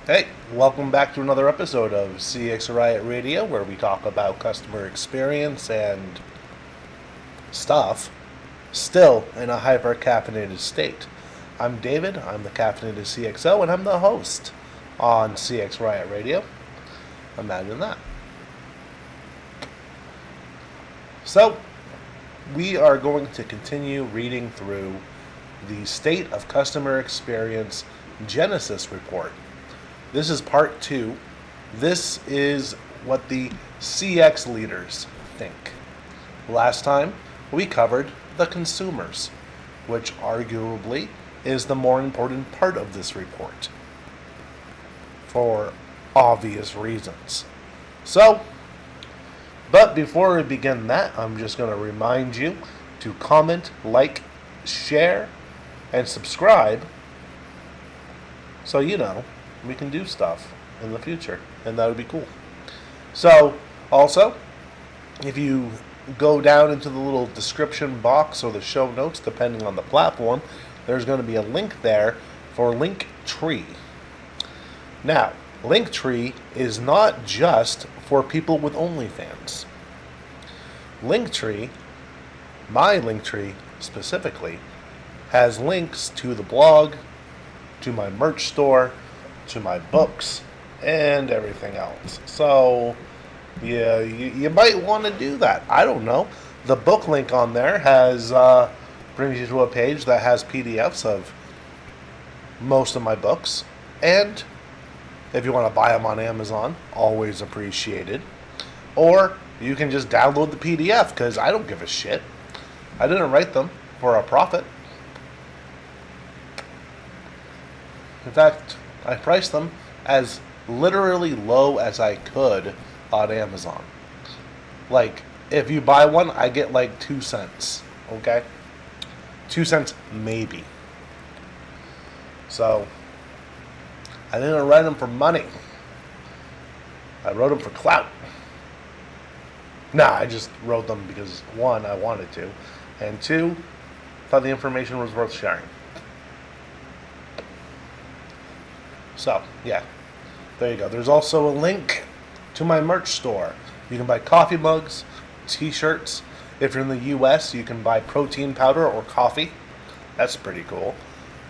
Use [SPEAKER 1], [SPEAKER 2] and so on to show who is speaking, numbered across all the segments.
[SPEAKER 1] Hey, welcome back to another episode of CX Riot Radio, where we talk about customer experience and stuff, still in a hyper caffeinated state. I'm David, I'm the caffeinated CXO, and I'm the host on CX Riot Radio. Imagine that. So, we are going to continue reading through the State of Customer Experience Genysys report. This is part 2. This is what the CX leaders think. Last time, we covered the consumers, which arguably is the more important part of this report, for obvious reasons. But before we begin that, I'm just going to remind you to comment, like, share, and subscribe so we can do stuff in the future, and that would be cool. So, also, if you go down into the little description box or the show notes, depending on the platform, there's going to be a link there for Linktree. Now, Linktree is not just for people with OnlyFans. Linktree, my Linktree specifically, has links to the blog, to my merch store, to my books, and everything else. So, yeah, you might want to do that. I don't know. The book link on there brings you to a page that has PDFs of most of my books. And if you want to buy them on Amazon, always appreciated. Or you can just download the PDF, because I don't give a shit. I didn't write them for a profit. In fact, I priced them as literally low as I could on Amazon. Like, if you buy one, I get like 2 cents, okay? 2 cents maybe. So, I didn't write them for money. I wrote them for clout. Nah, I just wrote them because, 1, I wanted to, and 2, thought the information was worth sharing. So, yeah, there you go. There's also a link to my merch store. You can buy coffee mugs, t-shirts. If you're in the US, you can buy protein powder or coffee. That's pretty cool.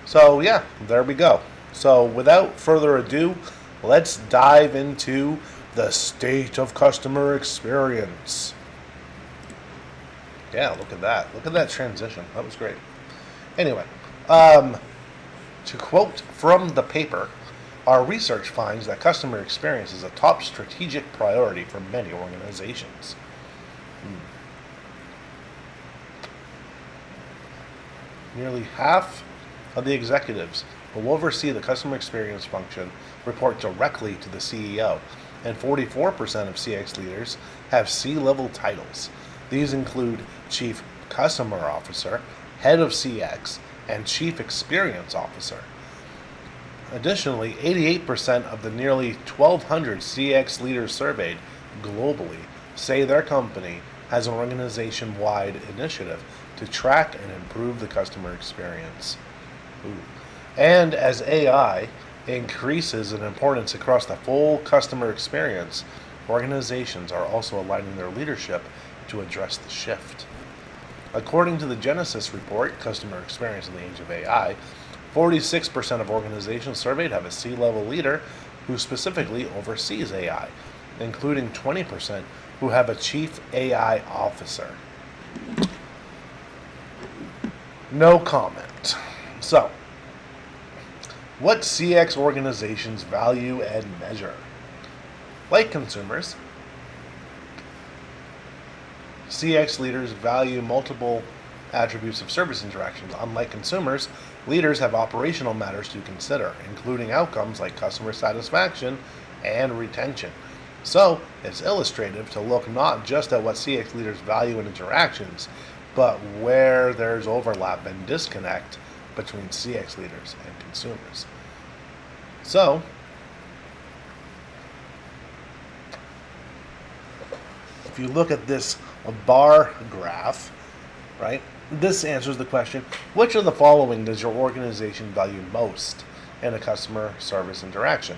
[SPEAKER 1] So, yeah, there we go. So, without further ado, let's dive into the state of customer experience. Yeah, look at that. Look at that transition. That was great. Anyway, to quote from the paper, our research finds that customer experience is a top strategic priority for many organizations. Nearly half of the executives who oversee the customer experience function report directly to the CEO, and 44% of CX leaders have C-level titles. These include Chief Customer Officer, Head of CX, and Chief Experience Officer. Additionally, 88% of the nearly 1,200 CX leaders surveyed globally say their company has an organization-wide initiative to track and improve the customer experience. And as AI increases in importance across the full customer experience, organizations are also aligning their leadership to address the shift. According to the Genysys report, Customer Experience in the Age of AI, 46% of organizations surveyed have a C-level leader who specifically oversees AI, including 20% who have a Chief AI Officer. No comment. So, what CX organizations value and measure? Like consumers, CX leaders value multiple attributes of service interactions. Unlike consumers, leaders have operational matters to consider, including outcomes like customer satisfaction and retention. So, it's illustrative to look not just at what CX leaders value in interactions, but where there's overlap and disconnect between CX leaders and consumers. So, if you look at this bar graph, right, this answers the question, which of the following does your organization value most in a customer service interaction?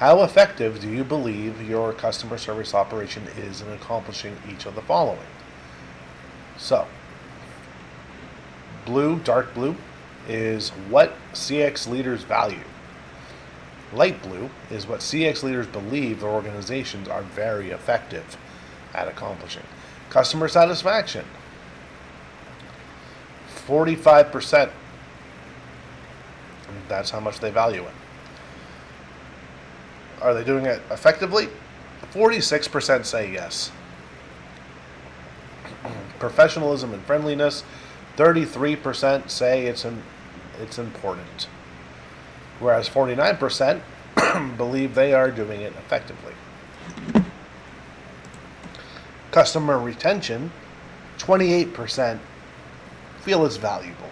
[SPEAKER 1] How effective do you believe your customer service operation is in accomplishing each of the following? So, blue, dark blue, is what CX leaders value. Light blue is what CX leaders believe their organizations are very effective at accomplishing. Customer satisfaction, 45%. That's how much they value it. Are they doing it effectively? 46% say yes. Professionalism and friendliness, 33% say it's important. Whereas 49% believe they are doing it effectively. Customer retention, 28% feel it's valuable.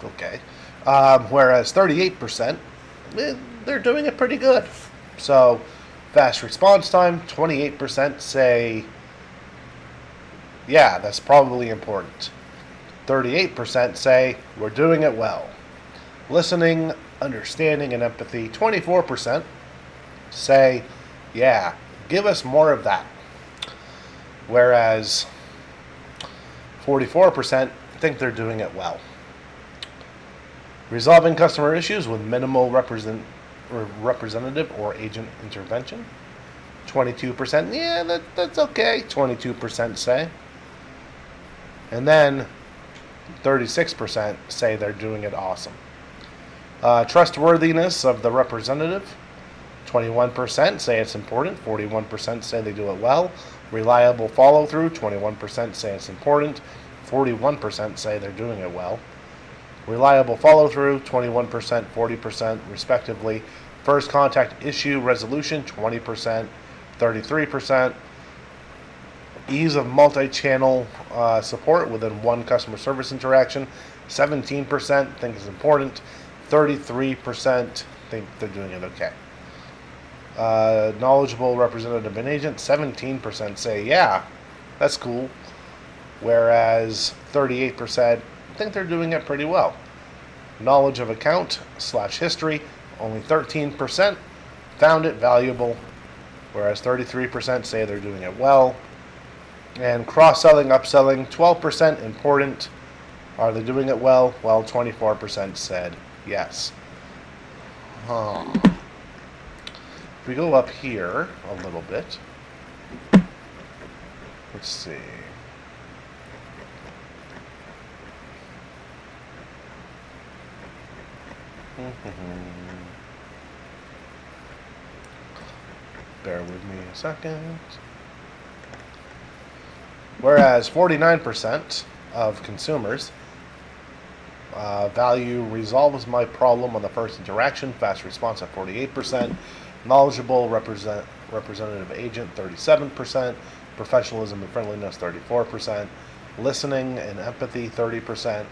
[SPEAKER 1] Okay. Whereas 38%, they're doing it pretty good. So, fast response time, 28% say, yeah, that's probably important. 38% say, we're doing it well. Listening, understanding, and empathy, 24% say, yeah, give us more of that. Whereas 44% think they're doing it well. Resolving customer issues with minimal representative or agent intervention, 22%, yeah, that's okay, 22% say. And then 36% say they're doing it awesome. Trustworthiness of the representative, 21% say it's important, 41% say they do it well. Reliable follow-through, 21% say it's important, 41% say they're doing it well. Reliable follow-through, 21%, 40% respectively. First contact issue resolution, 20%, 33%. Ease of multi-channel support within one customer service interaction, 17% think is important, 33% think they're doing it okay. Knowledgeable representative and agent, 17% say, yeah, that's cool. Whereas 38% think they're doing it pretty well. Knowledge of account / history, only 13% found it valuable, whereas 33% say they're doing it well. And cross-selling, upselling, 12% important. Are they doing it well? Well, 24% said yes. If we go up here a little bit, let's see. Bear with me a second. Whereas 49% of consumers value resolves my problem on the first interaction, fast response at 48%, knowledgeable representative agent 37%, professionalism and friendliness 34%, listening and empathy 30%,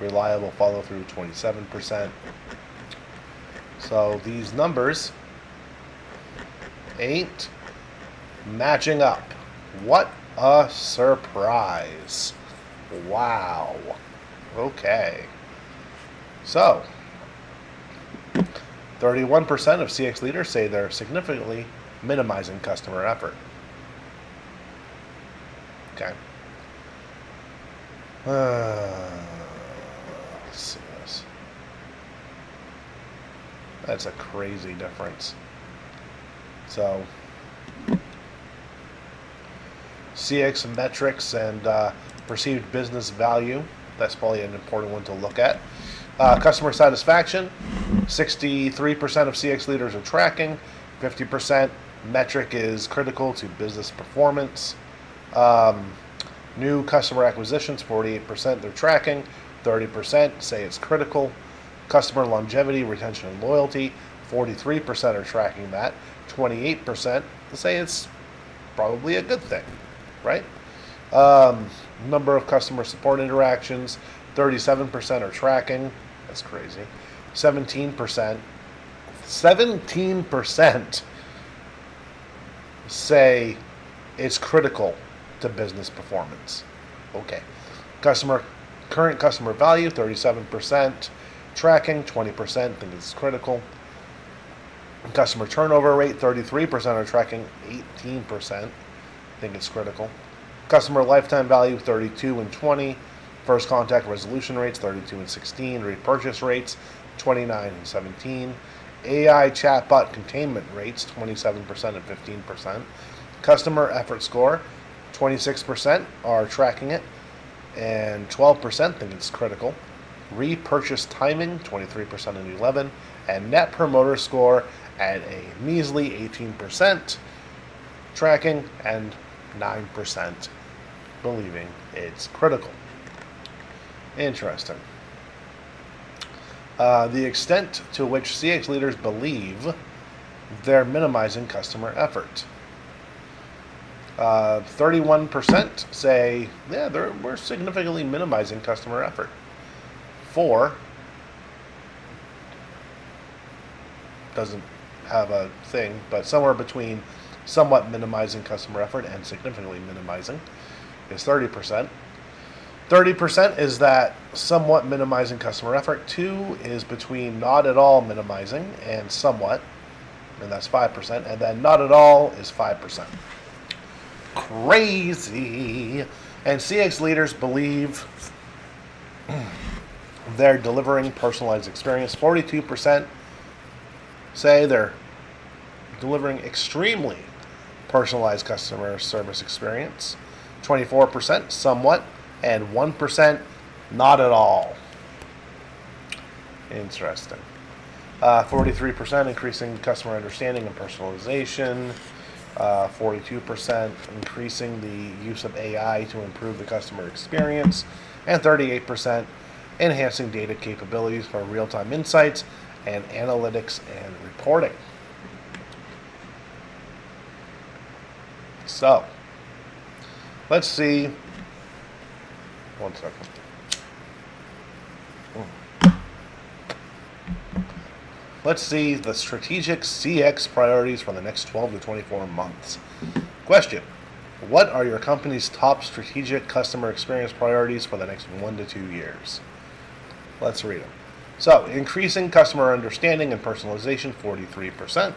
[SPEAKER 1] reliable follow-through 27%. So these numbers ain't matching up. What a surprise. Wow. Okay. So, 31% of CX leaders say they're significantly minimizing customer effort. Okay. Let's see this. That's a crazy difference. So, CX metrics and perceived business value. That's probably an important one to look at. Customer satisfaction. 63% of CX leaders are tracking. 50% metric is critical to business performance. New customer acquisitions, 48% they're tracking. 30% say it's critical. Customer longevity, retention, and loyalty, 43% are tracking that. 28% say it's probably a good thing, right? Number of customer support interactions, 37% are tracking. That's crazy. 17% say it's critical to business performance. Okay. Current customer value, 37% tracking, 20% think it's critical. Customer turnover rate, 33% are tracking 18%. Think it's critical. Customer lifetime value, 32 and 20. First contact resolution rates, 32 and 16. Repurchase rates, 29 and 17. AI chatbot containment rates, 27% and 15%. Customer effort score, 26% are tracking it, and 12% think it's critical. Repurchase timing, 23% and 11%. And net promoter score at a measly 18% tracking, and 9% believing it's critical. Interesting. The extent to which CX leaders believe they're minimizing customer effort. 31% say, yeah, we're significantly minimizing customer effort. 4 doesn't have a thing, but somewhere between somewhat minimizing customer effort and significantly minimizing is 30%. 30% is that somewhat minimizing customer effort. 2 is between not at all minimizing and somewhat, and that's 5%. And then not at all is 5%. Crazy. And CX leaders believe they're delivering personalized experience. 42% say they're delivering extremely personalized customer service experience. 24% somewhat, and 1% not at all. Interesting. 43% increasing customer understanding and personalization. 42% increasing the use of AI to improve the customer experience. And 38% enhancing data capabilities for real-time insights and analytics and reporting. So, let's see. One second. Let's see the strategic CX priorities for the next 12 to 24 months. Question: what are your company's top strategic customer experience priorities for the next 1 to 2 years? Let's read them. So, increasing customer understanding and personalization, 43%.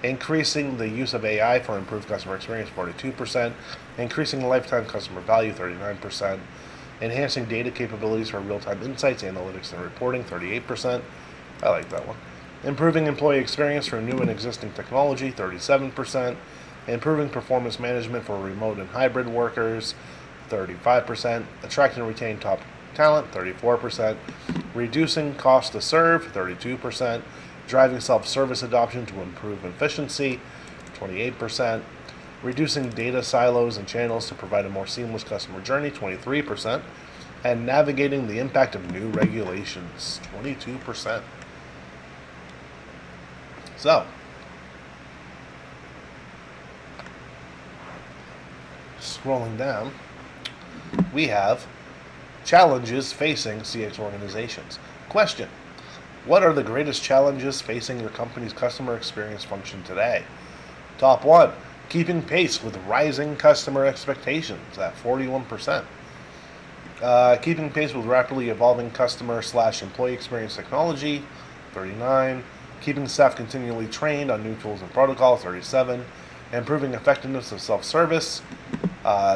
[SPEAKER 1] Increasing the use of AI for improved customer experience, 42%. Increasing lifetime customer value, 39%. Enhancing data capabilities for real-time insights, analytics, and reporting, 38%. I like that one. Improving employee experience through new and existing technology, 37%. Improving performance management for remote and hybrid workers, 35%. Attract and retain top talent, 34%. Reducing cost to serve, 32%. Driving self-service adoption to improve efficiency, 28%. Reducing data silos and channels to provide a more seamless customer journey, 23%. And navigating the impact of new regulations, 22%. So, scrolling down, we have challenges facing CX organizations. Question: what are the greatest challenges facing your company's customer experience function today? Top 1, keeping pace with rising customer expectations at 41%. Keeping pace with rapidly evolving customer/employee experience technology, 39%. Keeping staff continually trained on new tools and protocols, 37%. Improving effectiveness of self-service,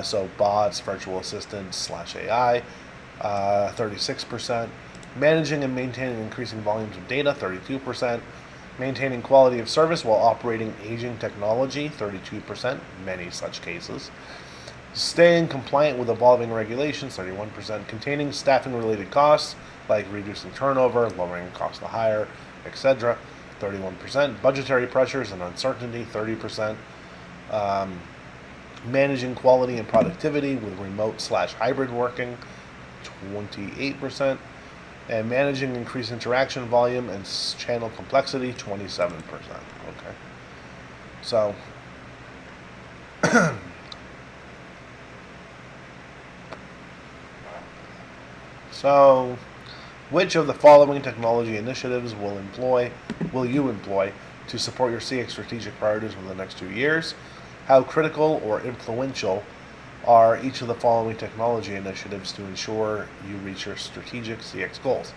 [SPEAKER 1] so bots, virtual assistants/AI, 36%. Managing and maintaining increasing volumes of data, 32%. Maintaining quality of service while operating aging technology, 32%, many such cases. Staying compliant with evolving regulations, 31%. Containing staffing-related costs, like reducing turnover, lowering cost to hire, etc., 31%. Budgetary pressures and uncertainty, 30%. Managing quality and productivity with remote/hybrid working, 28%. And managing increased interaction volume and channel complexity, 27%. Okay. So, which of the following technology initiatives will you employ to support your CX strategic priorities for the next 2 years? How critical or influential are each of the following technology initiatives to ensure you reach your strategic CX goals?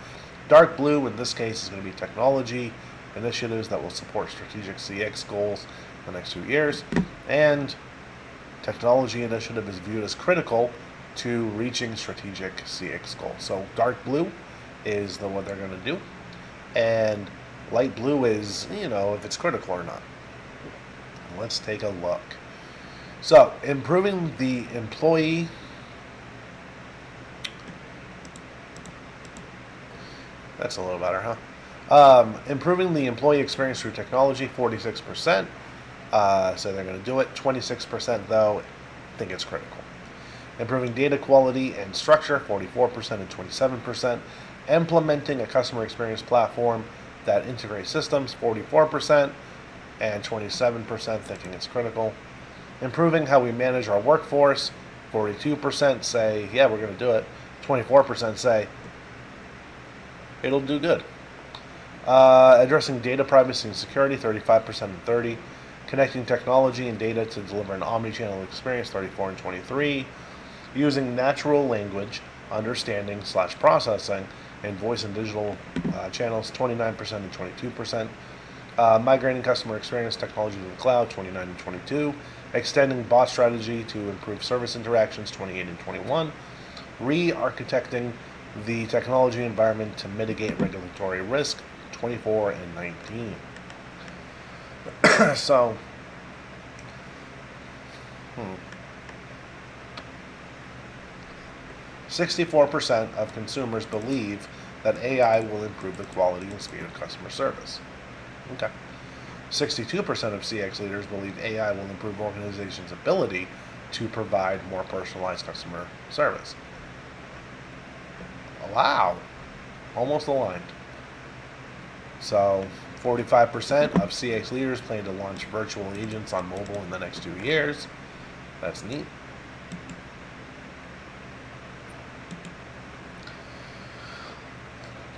[SPEAKER 1] Dark blue in this case is going to be technology. initiatives that will support strategic CX goals in the next 2 years. And technology initiative is viewed as critical to reaching strategic CX goals. So dark blue is what they're going to do, and light blue is, if it's critical or not. Let's take a look. So improving the employee that's a little better, huh? Improving the employee experience through technology, 46%. So they're going to do it. 26% though think it's critical. Improving data quality and structure, 44% and 27%. Implementing a customer experience platform that integrates systems, 44%, and 27% thinking it's critical. Improving how we manage our workforce, 42% say, yeah, we're going to do it. 24% say, it'll do good. Addressing data privacy and security, 35% and 30%. Connecting technology and data to deliver an omni-channel experience, 34 and 23. Using natural language understanding / processing and voice and digital channels, 29% and 22%. Migrating customer experience technology to the cloud, 29 and 22. Extending bot strategy to improve service interactions, 28 and 21. Re-architecting the technology environment to mitigate regulatory risk, 24 and 19. So, 64% of consumers believe that AI will improve the quality and speed of customer service. Okay. 62% of CX leaders believe AI will improve organizations' ability to provide more personalized customer service. Wow. Almost aligned. So, 45% of CX leaders plan to launch virtual agents on mobile in the next 2 years. That's neat.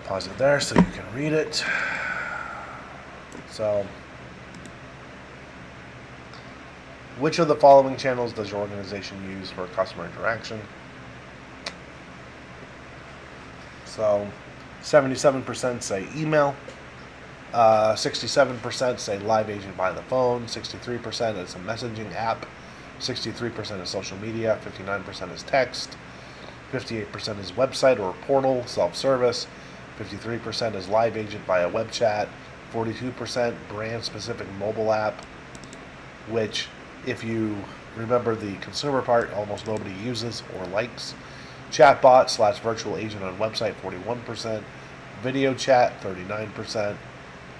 [SPEAKER 1] Pause it there so you can read it. So, which of the following channels does your organization use for customer interaction? So, 77% say email. 67% say live agent by the phone. 63% is a messaging app. 63% is social media. 59% is text. 58% is website or portal, self-service. 53% is live agent via web chat. 42% brand-specific mobile app, which, if you remember the consumer part, almost nobody uses or likes. Chatbot / virtual agent on website, 41%. Video chat, 39%.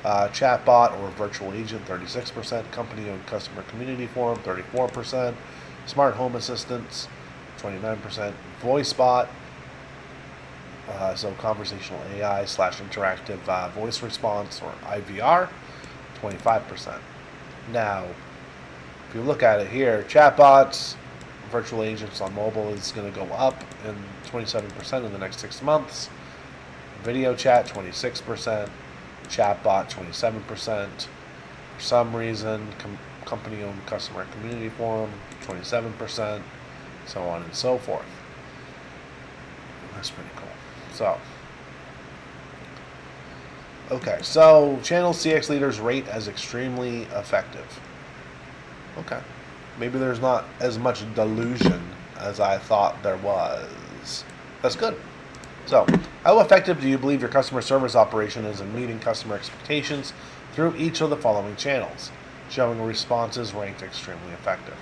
[SPEAKER 1] Chatbot or virtual agent, 36%. Company-owned customer community forum, 34%. Smart home assistants, 29%. Voice bot, so conversational AI / interactive voice response or IVR, 25%. Now, if you look at it here, chatbots, virtual agents on mobile is going to go up in 27% in the next 6 months. Video chat, 26%. Chatbot, 27%. For some reason, company-owned customer community forum, 27%. So on and so forth. That's pretty cool. So, okay, so channel CX leaders rate as extremely effective. Okay, maybe there's not as much delusion as I thought there was. That's good. So, how effective do you believe your customer service operation is in meeting customer expectations through each of the following channels? Showing responses ranked extremely effective.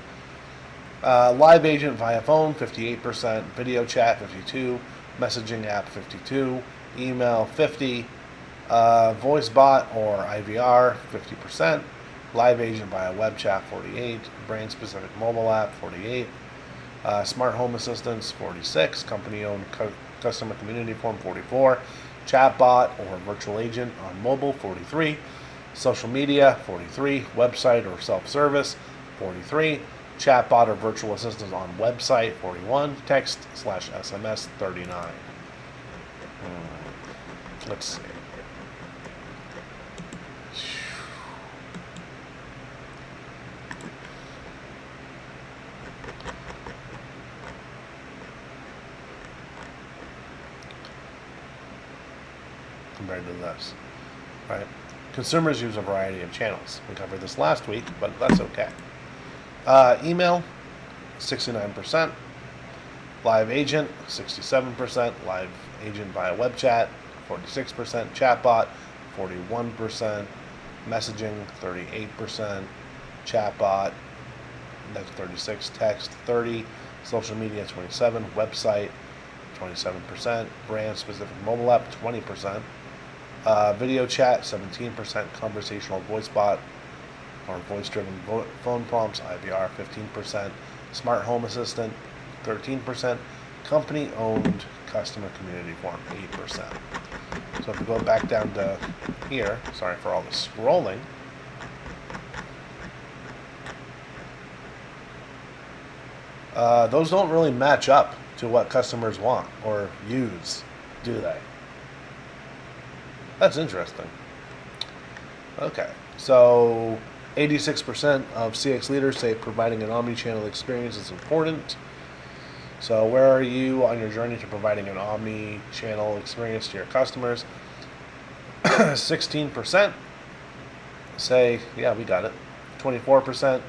[SPEAKER 1] Live agent via phone, 58%. Video chat, 52%. Messaging app, 52%. Email, 50%. Voice bot or IVR, 50%. Live agent via web chat, 48%. Brand specific mobile app, 48%. Smart home assistants, 46%. Company-owned customer community forum, 44%. Chatbot or virtual agent on mobile, 43%. Social media, 43%. Website or self-service, 43%. Chatbot or virtual assistant on website, 41%. Text / SMS, 39%. Let's see. Compared to this, right? Consumers use a variety of channels. We covered this last week, but that's okay. Email, 69%. Live agent, 67%. Live agent via web chat, 46%. Chatbot, 41%. Messaging, 38%. Chatbot, that's 36. Text, 30. Social media, 27. Website, 27%. Brand specific mobile app, 20%. Video chat, 17%. Conversational voice bot or voice driven phone prompts, IVR, 15%. Smart home assistant, 13%. Company owned customer community forum, 8%. So if we go back down to here, sorry for all the scrolling. Those don't really match up to what customers want or use, do they? That's interesting. Okay, so 86% of CX leaders say providing an omni-channel experience is important. So where are you on your journey to providing an omni-channel experience to your customers? 16% say, yeah, we got it. 24%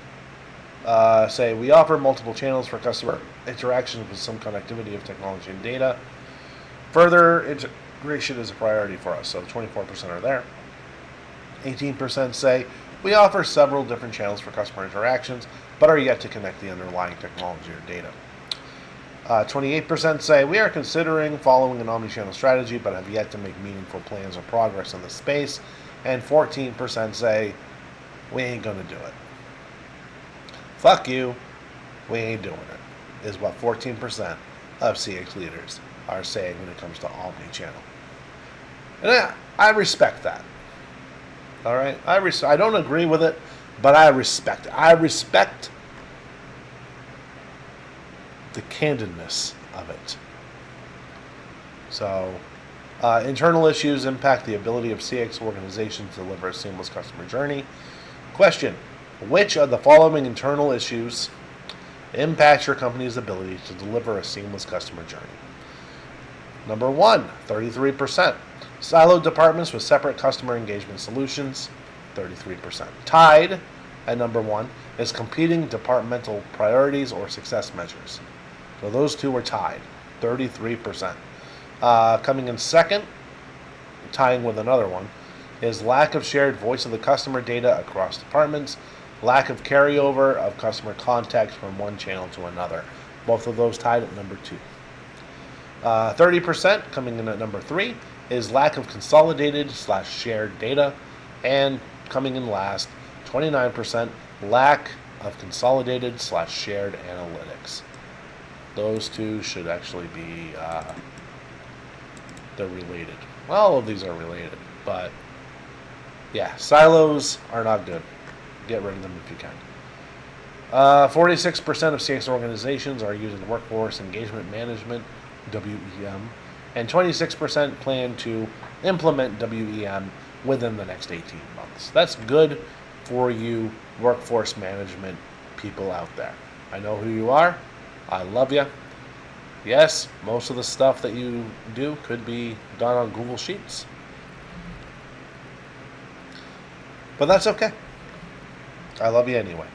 [SPEAKER 1] say we offer multiple channels for customer interaction with some connectivity of technology and data. Further integration is a priority for us, so 24% are there. 18% say we offer several different channels for customer interactions, but are yet to connect the underlying technology or data. 28% say we are considering following an omnichannel strategy, but have yet to make meaningful plans or progress in the space. And 14% say we ain't gonna do it. Fuck you, we ain't doing it, is what 14% of CX leaders are saying when it comes to omni-channel. And I respect that. All right, I don't agree with it, but I respect it. I respect the candidness of it. So, internal issues impact the ability of CX organizations to deliver a seamless customer journey. Question: which of the following internal issues impact your company's ability to deliver a seamless customer journey? Number 1, 33%. Siloed departments with separate customer engagement solutions, 33%. Tied at number 1 is competing departmental priorities or success measures. So those two are tied, 33%. Coming in second, tying with another one, is lack of shared voice of the customer data across departments, lack of carryover of customer context from one channel to another. Both of those tied at number 2. 30% coming in at number 3 is lack of consolidated/shared data, and coming in last, 29%, lack of consolidated/shared analytics. Those two should actually be, they're related. Well, all of these are related, but yeah, silos are not good. Get rid of them if you can. 46% of CX organizations are using workforce engagement management, WEM, and 26% plan to implement WEM within the next 18 months. That's good for you workforce management people out there. I know who you are. I love you. Yes, most of the stuff that you do could be done on Google Sheets. But that's okay. I love you anyway.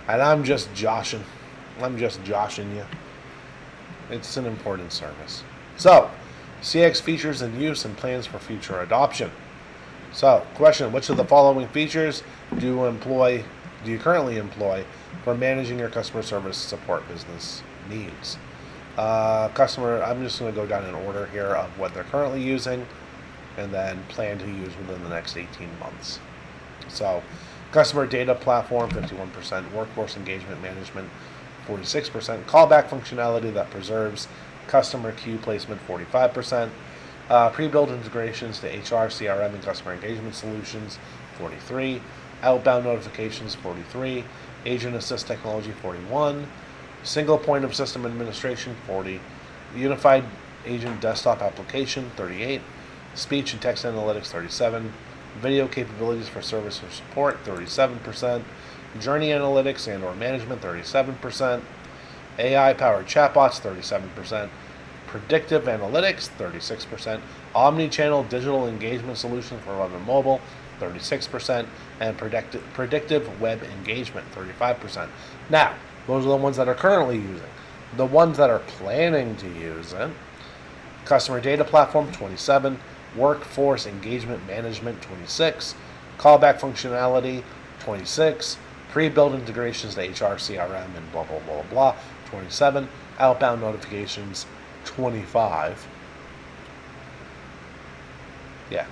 [SPEAKER 1] And I'm just joshing. You. It's an important service. So, CX features and use and plans for future adoption. So, question: which of the following features do you currently employ for managing your customer service support business needs? I'm just going to go down in order here of what they're currently using and then plan to use within the next 18 months. So, customer data platform, 51%, workforce engagement management, 46%, callback functionality that preserves customer queue placement, 45%, pre-built integrations to HR, CRM, and customer engagement solutions, 43%, outbound notifications, 43%, agent assist technology, 41%, single point of system administration, 40%, unified agent desktop application, 38%, speech and text analytics, 37%, video capabilities for service or support, 37%, journey analytics and or management, 37%, AI-powered chatbots, 37%, predictive analytics, 36%, omni-channel digital engagement solutions for web and mobile, 36%, and predictive web engagement, 35%. Now, those are the ones that are currently using. The ones that are planning to use it: customer data platform, 27, workforce engagement management, 26, callback functionality, 26, pre-built integrations to HR, CRM, and blah, blah, blah, blah, 27, outbound notifications, 25. Yeah.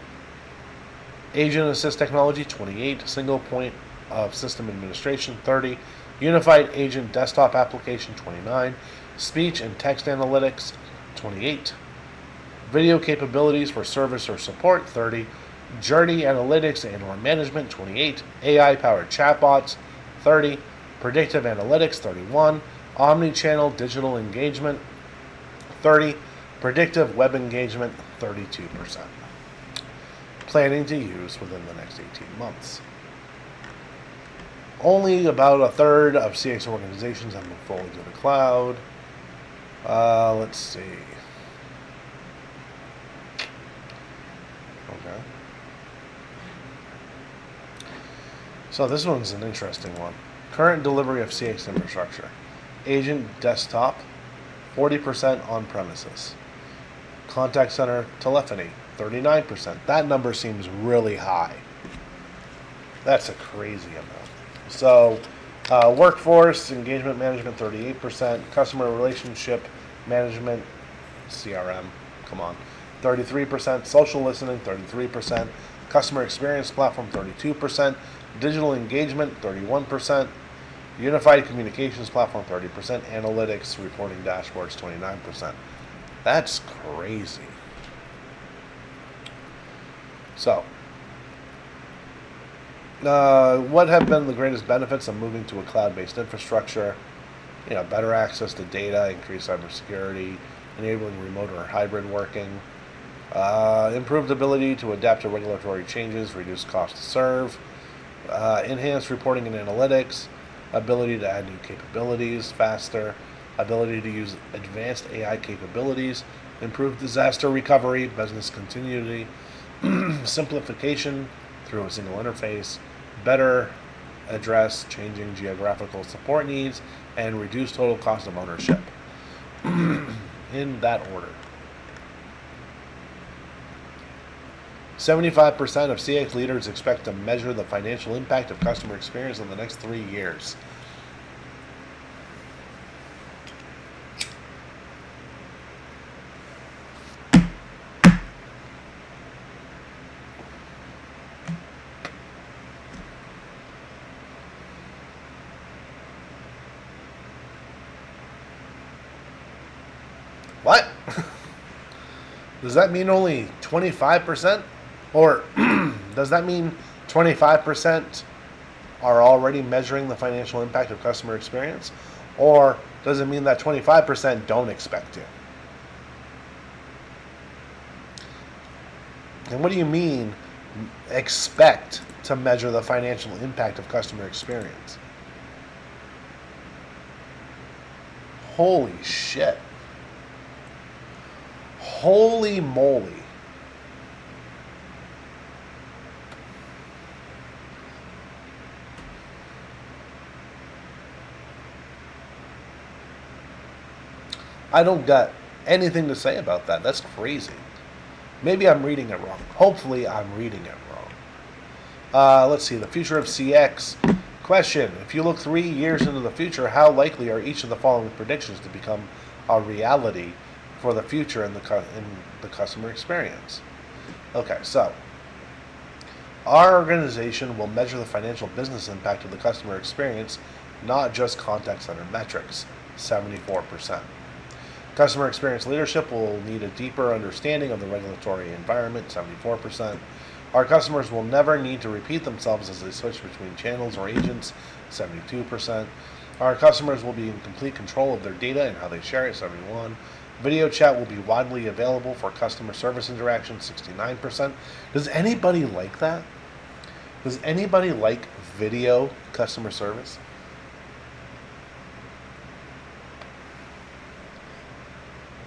[SPEAKER 1] Agent assist technology, 28, single point of system administration, 30, unified agent desktop application, 29, speech and text analytics, 28, video capabilities for service or support, 30, journey analytics and or management, 28, AI-powered chatbots, 30, predictive analytics, 31, omni-channel digital engagement, 30, predictive web engagement, 32%. Planning to use within the next 18 months. Only about a third of CX organizations have moved fully to the cloud. Let's see. Okay. So this one's an interesting one. Current delivery of CX infrastructure. Agent desktop, 40% on premises. Contact center telephony, 39%. That number seems really high. That's a crazy amount. So, workforce engagement management, 38%. Customer relationship management, CRM, come on, 33%. Social listening, 33%. Customer experience platform, 32%. Digital engagement, 31%. Unified communications platform, 30%. Analytics, reporting dashboards, 29%. That's crazy. So, what have been the greatest benefits of moving to a cloud-based infrastructure? Better access to data, increased cybersecurity, enabling remote or hybrid working, improved ability to adapt to regulatory changes, reduced cost to serve, enhanced reporting and analytics, ability to add new capabilities faster, ability to use advanced AI capabilities, improved disaster recovery, business continuity, simplification through a single interface, better address changing geographical support needs, and reduce total cost of ownership. In that order. 75% of CX leaders expect to measure the financial impact of customer experience in the next 3 years. What? Does that mean only 25%? Or does that mean 25% are already measuring the financial impact of customer experience? Or does it mean that 25% don't expect to? And what do you mean expect to measure the financial impact of customer experience? Holy shit. Holy moly. I don't got anything to say about that. That's crazy. Maybe I'm reading it wrong. Hopefully I'm reading it wrong. Let's see. The future of CX. Question. If you look 3 years into the future, how likely are each of the following predictions to become a reality for the future in the customer experience? Okay, so our organization will measure the financial business impact of the customer experience, not just contact center metrics, 74%. Customer experience leadership will need a deeper understanding of the regulatory environment, 74%. Our customers will never need to repeat themselves as they switch between channels or agents, 72%. Our customers will be in complete control of their data and how they share it, 71%. Video chat will be widely available for customer service interaction, 69%. Does anybody like that? Does anybody like video customer service?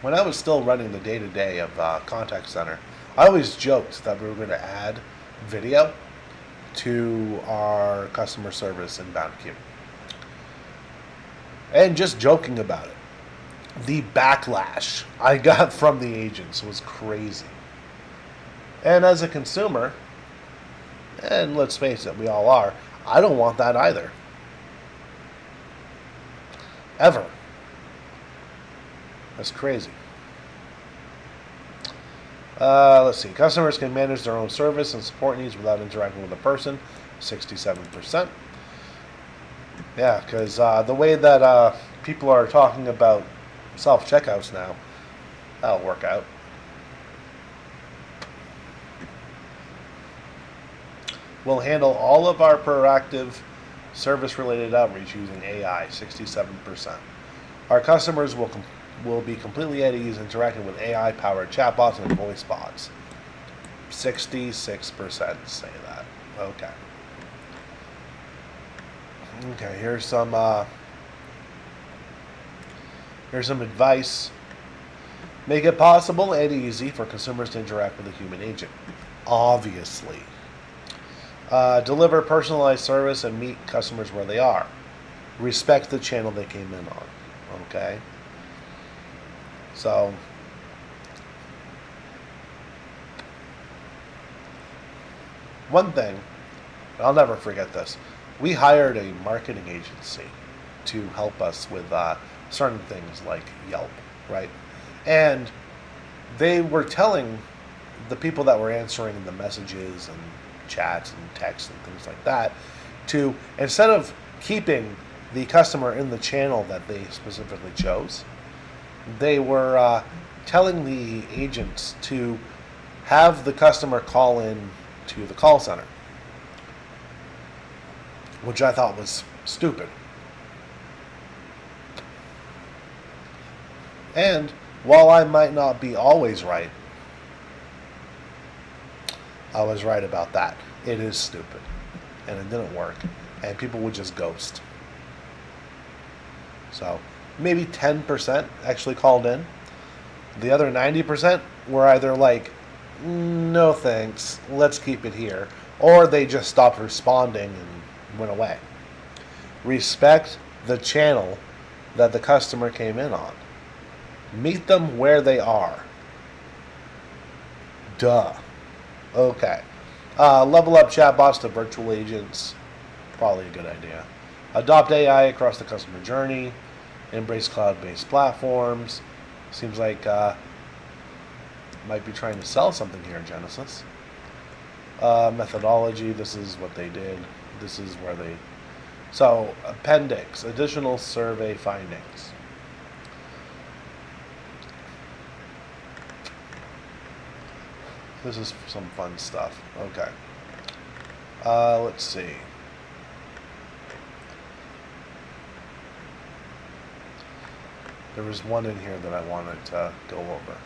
[SPEAKER 1] When I was still running the day-to-day of contact center, I always joked that we were going to add video to our customer service inbound queue. And just joking about it, the backlash I got from the agents was crazy. And as a consumer, and let's face it, we all are, I don't want that either. Ever. That's crazy. Let's see. Customers can manage their own service and support needs without interacting with a person. 67%. Yeah, because the way that people are talking about self-checkouts now, that'll work out. We'll handle all of our proactive service-related outreach using AI. 67%. Our customers will be completely at ease interacting with AI-powered chatbots and voice bots. 66% say that. Okay. Okay, here's some advice. Make it possible and easy for consumers to interact with a human agent. Obviously. Deliver personalized service and meet customers where they are. Respect the channel they came in on. Okay? So, one thing, I'll never forget this. We hired a marketing agency to help us with certain things like Yelp, right? And they were telling the people that were answering the messages and chats and texts and things like that to, instead of keeping the customer in the channel that they specifically chose, they were telling the agents to have the customer call in to the call center, which I thought was stupid. And while I might not be always right, I was right about that. It is stupid. And it didn't work. And people would just ghost. So maybe 10% actually called in. The other 90% were either like, no thanks, let's keep it here. Or they just stopped responding and went away. Respect the channel that the customer came in on. Meet them where they are. Duh. Okay. Level up chatbots to virtual agents. Probably a good idea. Adopt AI across the customer journey. Embrace cloud-based platforms. Seems like might be trying to sell something here, Genysys. Methodology. This is what they did. This is where they... So, appendix. Additional survey findings. This is some fun stuff. Okay. Let's see. There was one in here that I wanted to go over.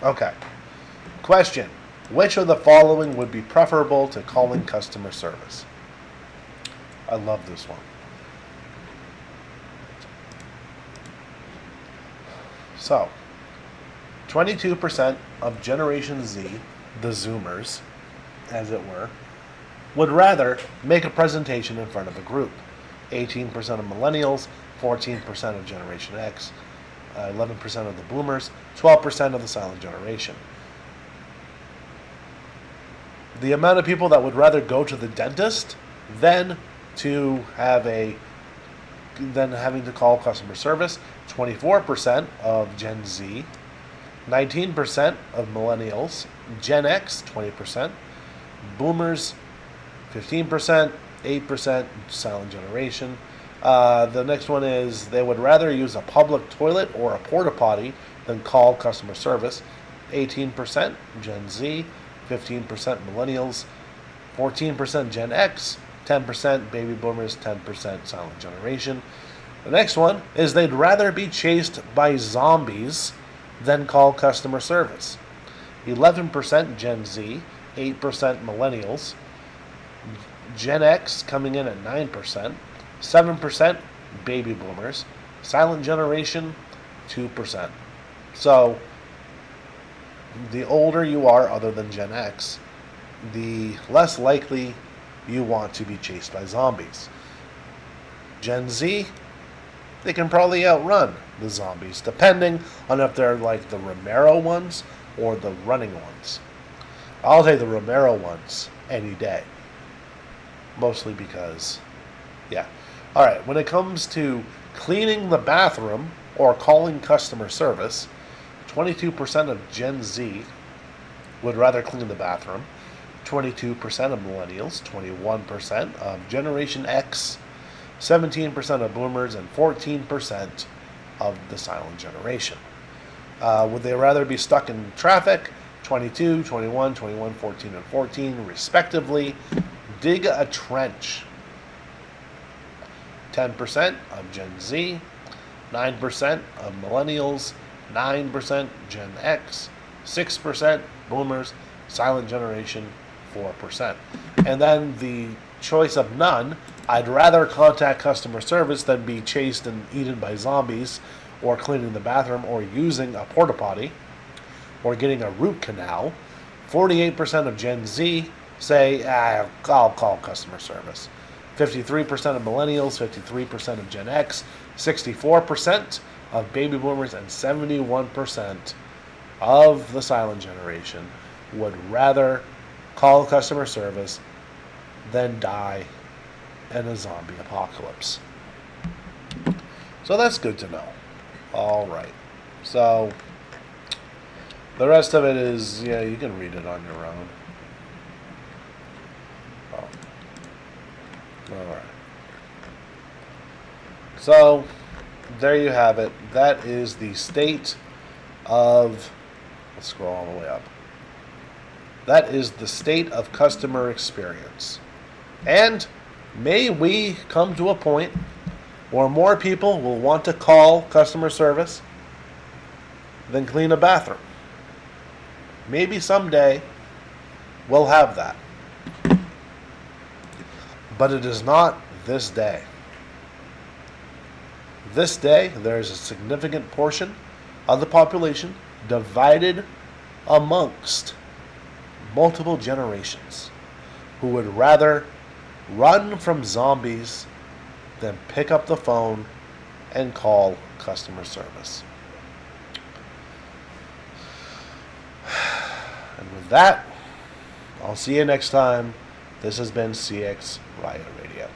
[SPEAKER 1] Okay. Question. Which of the following would be preferable to calling customer service? I love this one. So, 22% of Generation Z, the Zoomers, as it were, would rather make a presentation in front of a group. 18% of Millennials, 14% of Generation X, 11% of the Boomers, 12% of the Silent Generation. The amount of people that would rather go to the dentist than having to call customer service, 24% of Gen Z, 19% of Millennials, Gen X, 20%, Boomers, 15%, 8% Silent Generation. The next one is they would rather use a public toilet or a porta potty than call customer service, 18% Gen Z, 15% Millennials, 14% Gen X, 10% Baby Boomers, 10% Silent Generation. The next one is they'd rather be chased by zombies than call customer service. 11% Gen Z, 8% Millennials, Gen X coming in at 9%, 7% baby boomers. Silent generation, 2%. So, the older you are, other than Gen X, the less likely you want to be chased by zombies. Gen Z, they can probably outrun the zombies, depending on if they're like the Romero ones or the running ones. I'll take the Romero ones any day. Mostly because, yeah. Alright, when it comes to cleaning the bathroom or calling customer service, 22% of Gen Z would rather clean the bathroom, 22% of millennials, 21% of Generation X, 17% of boomers, and 14% of the silent generation. Would they rather be stuck in traffic? 22, 21, 21, 14, and 14, respectively. Dig a trench. 10% of Gen Z, 9% of millennials, 9% Gen X, 6% boomers, silent generation, 4%. And then the choice of none, I'd rather contact customer service than be chased and eaten by zombies, or cleaning the bathroom, or using a porta potty, or getting a root canal. 48% of Gen Z say, I'll call customer service. 53% of millennials, 53% of Gen X, 64% of baby boomers, and 71% of the silent generation would rather call customer service than die in a zombie apocalypse. So that's good to know. All right. So the rest of it is, yeah, you can read it on your own. Oh. All right. So there you have it. That is the state of, let's scroll all the way up. That is the state of customer experience. And may we come to a point where more people will want to call customer service than clean a bathroom. Maybe someday we'll have that. But it is not this day. This day, there is a significant portion of the population divided amongst multiple generations who would rather run from zombies than pick up the phone and call customer service. And with that, I'll see you next time. This has been CX Riot Radio.